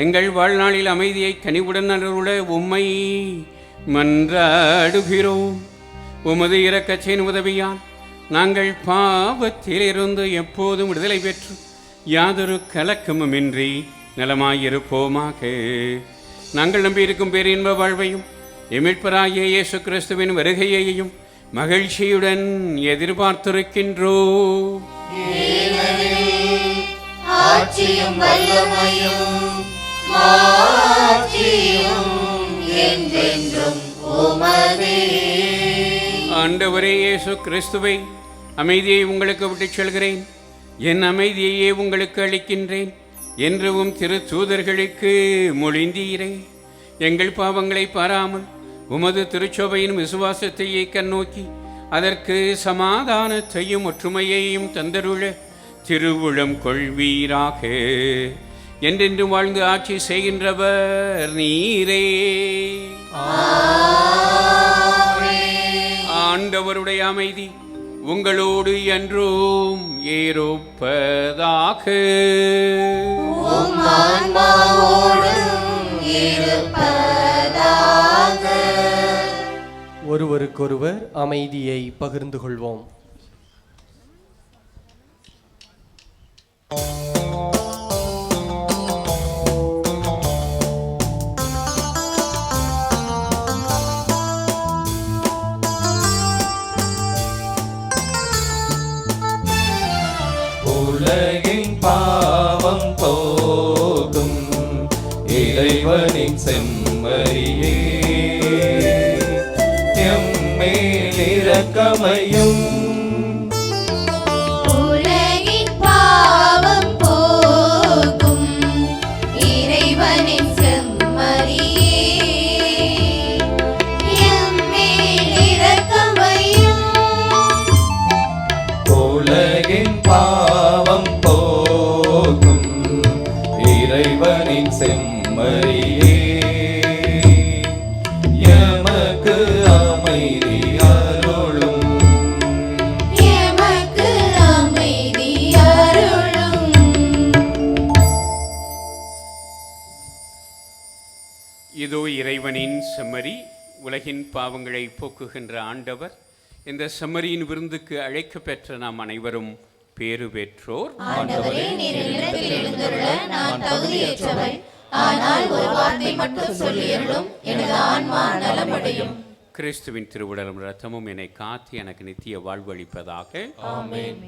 Speaker 4: எங்கள் வாழ்நாளில் அமைதியை கனிவுடன் அருள உம்மை மன்றாடுகிறோம். உமது இரக்கத்தின் உதவியால் நாங்கள் பாவத்திலிருந்து எப்போதும் விடுதலை பெற்று யாதொரு கலக்கமுமின்றி நலமாயிருப்போமாக. நாங்கள் நம்பியிருக்கும் பேரின்ப வாழ்வையும் எமிழ்ப்பராகிய இயேசு கிறிஸ்துவின் வருகையையும் மகிழ்ச்சியுடன் எதிர்பார்த்திருக்கின்றோம்.
Speaker 6: ஆட்சியும் வல்லமையும் மாட்சியும் என்றென்றும் உமதே.
Speaker 4: ஆண்டவரே இயேசு கிறிஸ்துவை, அமைதியை உங்களுக்கு விட்டுச் செல்கிறேன், என் அமைதியையே உங்களுக்கு அளிக்கின்றேன் என்றும் திரு தூதர்களுக்கு மொழிந்தீரே. எங்கள் பாவங்களை பாராமல் உமது திருச்சபையின் விசுவாசத்தையே கண்ணோக்கி அதற்கு சமாதானத்தையும் ஒற்றுமையையும் தந்தருள திருவுளம் கொள்வீராக. என்றென்று வாழ்ந்து ஆட்சி செய்கின்றவர் நீரே. ஆண்டவருடைய அமைதி உங்களோடு என்றும் ஏறுப்பதாக.
Speaker 13: ஒருவருக்கொருவர் அமைதியை பகிர்ந்து கொள்வோம்.
Speaker 5: உலகின் பாவம் போகும் இறைவனின் செம்மறியே, எம்மேல் இரக்கமையும்.
Speaker 6: உலகின் பாவம் போகும் இறைவனின் செம்மறியே, எம்மேல் இரக்கமையும்.
Speaker 5: உலகின் பாவம் போகும் இறைவனின் செம்மறியே, எமக்கு அமைதி அருளும்.
Speaker 6: எமக்கு அமைதி அருளும்.
Speaker 4: இதோ இறைவனின் செம்மறி, உலகின் பாவங்களை போக்குகின்ற ஆண்டவர். இந்த செம்மறியின் விருந்துக்கு அழைக்க பெற்ற நாம் அனைவரும் பேறு பெற்றோர்.
Speaker 6: ஆண்டவரே, நீர் என்னிடத்தில் எழுந்தருள நான் தகுதியற்றவள். ஆனால் ஒரு வார்த்தை மட்டும் சொல்லியருளும், எனது ஆன்மா நலமடையும்.
Speaker 4: கிறிஸ்துவின் திருவுடலும் இரத்தமும் என்னை காத்து எனக்கு நித்திய வாழ்வு அளிப்பதாக.
Speaker 5: ஆமென்.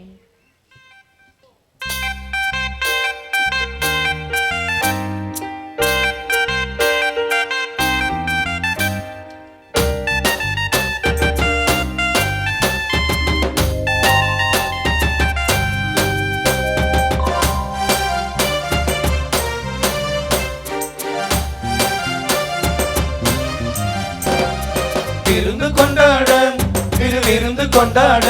Speaker 5: விருந்து கொண்டாட, விருந்து கொண்டாட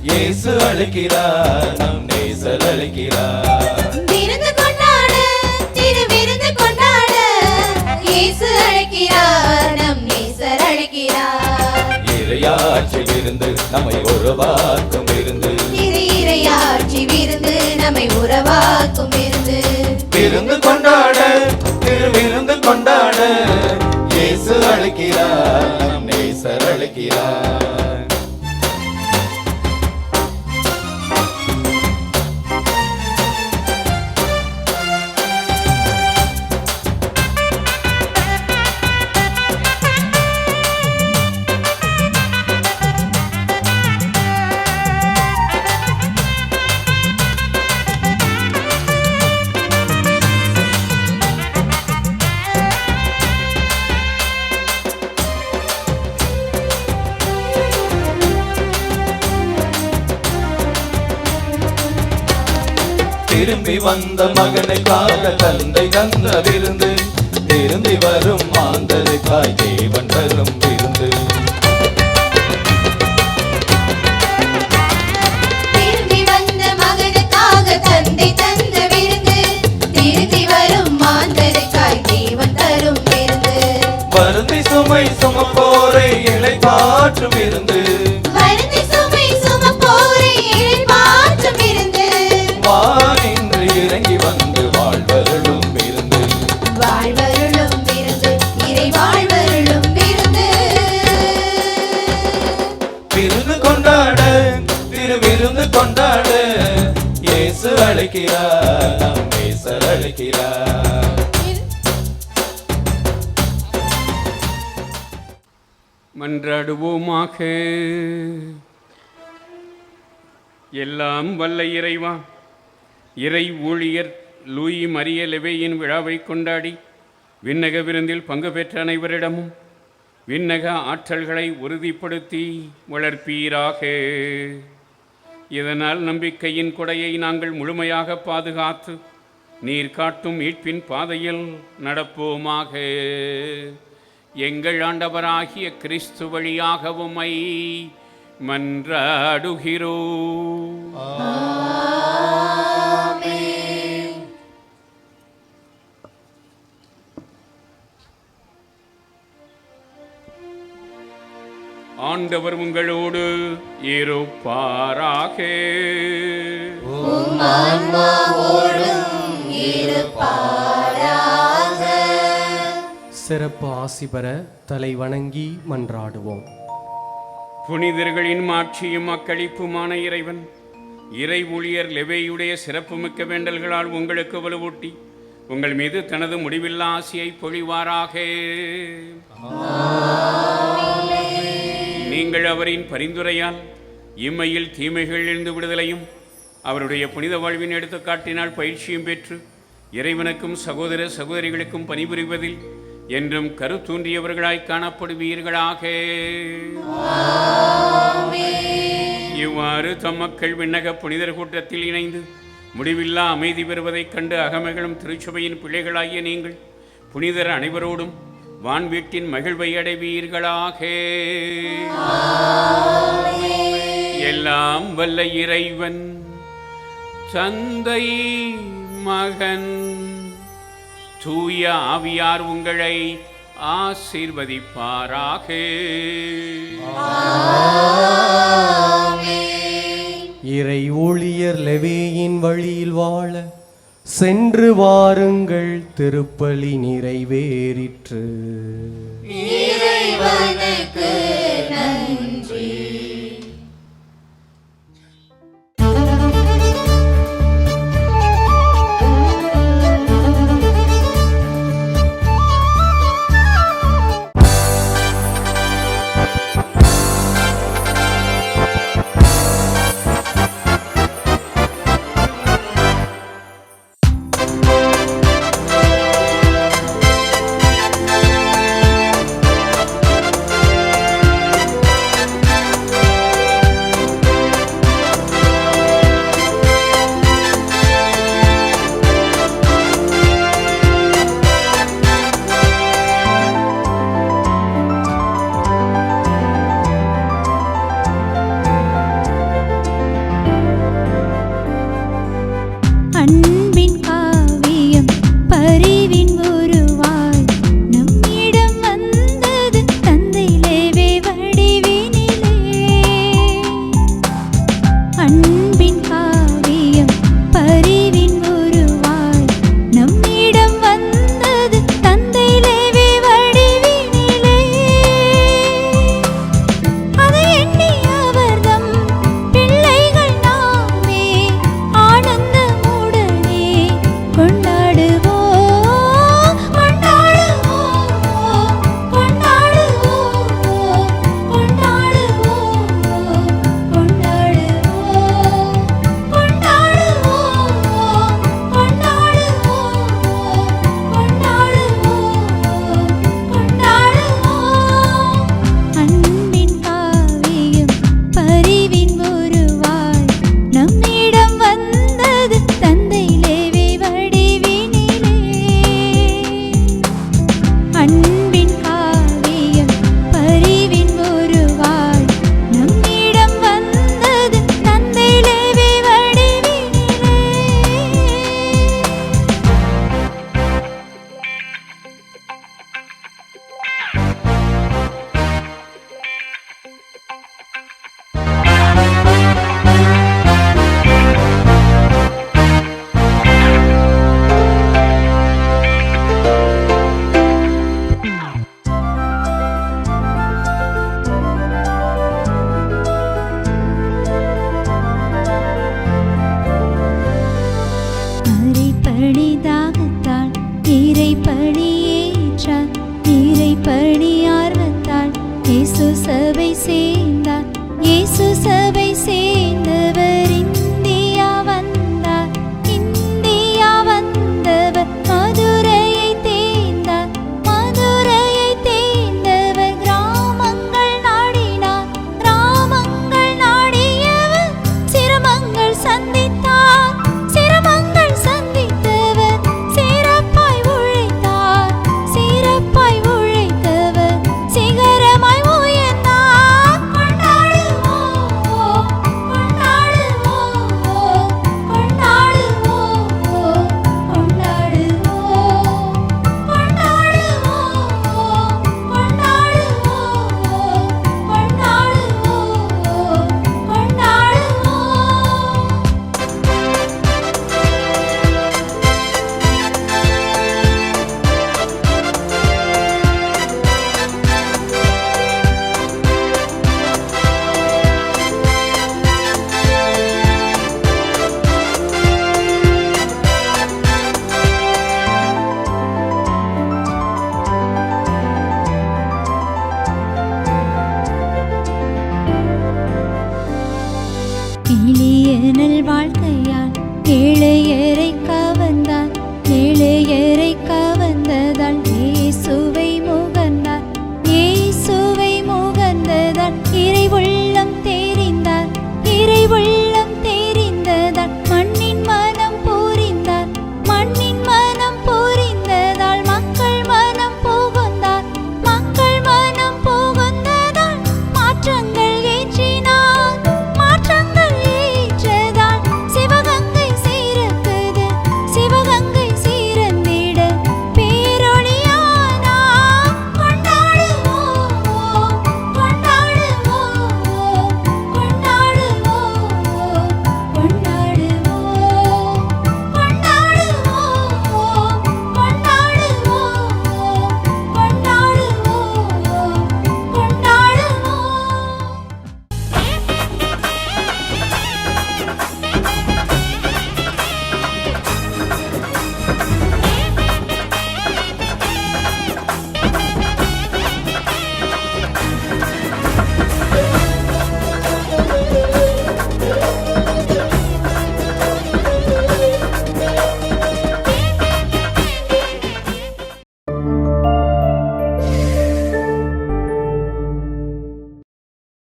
Speaker 5: இயேசு அழைக்கிறார், நம் நேசர் அழைக்கிறார்.
Speaker 6: விருந்து கொண்டாட, விருந்து கொண்டாட இயேசு அழைக்கிறார், நம் நேசர் அழைக்கிறார்.
Speaker 5: இறையாட்சி விருந்து நம்மை உருவாக்கும் விருந்து,
Speaker 6: இறையாட்சி விருந்து நம்மை உறவாக்கும் விருந்து.
Speaker 5: விருந்து கொண்டாட, விருந்து கொண்டாட இயேசு அழைக்கிறார், நம் நேசர் அழைக்கிறார். திரும்பி வந்த மகனுக்காக தந்தை தந்த விருந்து, திரும்பி வரும் மாந்தருக்காய் தேவன் தரும் விருந்து.
Speaker 6: திரும்பி வந்த மகனுக்காக தந்தை தந்த விருந்து, திரும்பி வரும் மாந்தருக்காய் தேவன் தரும் விருந்து.
Speaker 5: வருந்தி சுமை சுமப்போரை இளைப்பாற்றும் விருந்து,
Speaker 6: வருந்தி சுமை சுமப்போரை இளைப்பாற்றும் விருந்து.
Speaker 5: வானின்று இறங்கி வந்து வாழ்வருளும் விருந்து,
Speaker 6: வாழ்வருளும் விருந்து, இறை வாழ்வருளும் விருந்து.
Speaker 5: விருந்து கொண்டாட, விருந்து கொண்டாட இயேசு அழைக்கிறார், நம் நேசர் அழைக்கிறார்.
Speaker 4: மன்றாடுவோமாக. எல்லாம் வல்ல இறைவா, இறை ஊழியர் லூயி மரிய லெவேயின் விழாவை கொண்டாடி விண்ணக விருந்தில் பங்கு பெற்ற அனைவரிடமும் விண்ணக ஆற்றல்களை உறுதிப்படுத்தி வளர்ப்பீராக. இதனால் நம்பிக்கையின் கொடையை நாங்கள் முழுமையாக பாதுகாத்து நீர் காட்டும் மீட்பின் பாதையில் நடப்போமாக. எங்கள் ஆண்டவராகிய கிறிஸ்து வழியாக உம்மை மன்றாடுகிறோம். ஆண்டவர் உங்களோடு இருப்பாராக.
Speaker 13: சிறப்பு ஆசி பெற தலை வணங்கி மன்றாடுவோம்.
Speaker 4: புனிதர்களின் மாட்சியும் அக்களிப்புமான இறைவன் இறை ஊழியர் லெவேயுடைய சிறப்புமிக்க வேண்டல்களால் உங்களுக்கு வலுவூட்டி உங்கள் மீது தனது முடிவில்லா ஆசியை பொழிவாராக. நீங்கள் அவரின் பரிந்துரையால் இம்மையில் தீமைகளிலிருந்து விடுதலையும் அவருடைய புனித வாழ்வின் எடுத்துக்காட்டினால் பயிற்சியும் பெற்று இறைவனுக்கும் சகோதர சகோதரிகளுக்கும் பணிபுரிவதில் என்றும் கருத்தூன்றியவர்களாய் காணப்படுவீர்களாக. இவ்வாறு தம் மக்கள் விண்ணக புனிதர் கூட்டத்தில் இணைந்து முடிவில்லா அமைதி பெறுவதைக் கண்டு அகமகளும் திருச்சபையின் பிள்ளைகளாகிய நீங்கள் புனிதர் அனைவரோடும் வான்வீட்டின் மகிழ்வை அடைவீர்களாக. எல்லாம் வல்ல இறைவன் தந்தை மகன் தூய ஆவியார் உங்களை ஆசீர்வதிப்பாராக.
Speaker 13: இறை ஊழியர் லெவேயின் வழியில் வாழ சென்று வாருங்கள், திருப்பலி நிறைவேறிற்று.
Speaker 6: இறைவனுக்கு நன்றி.
Speaker 14: அன்பின் காவியம் பரிவின் உருவாய் நம்மிடம் வந்தது தந்தை லேவே வடிவினிலே. அன்பின் காவியம் பரிவின் உருவாய் நம்மிடம் வந்தது தந்தை லேவே வடிவினிலே. அதை எண்ணி அவர்தம் பிள்ளைகள் நாமே ஆனந்த கொண்டாடுவோம் கொண்டாடுவோம் கொண்டாடுவோம் கொண்டாடுவோம் கொண்டாடுவோம் கொண்டாடுவோம் கொண்டாடுவோம். அன்பின் காவியம் பரிவின் உருவாய் நம்மிடம் வந்தது தந்தை லேவே வடிவினிலே. அன்பின் காவியம் பரிவின் உருவாய் நம்மிடம் வந்தது தந்தை லேவே வடிவினிலே. அரைப்படி தாகத்தால் இறைப்படி ஏற்றார், இறைப்படி ஆர்வத்தால் இயேசு சபை சேர்ந்தார், இயேசு சபை சேர்ந்தார்.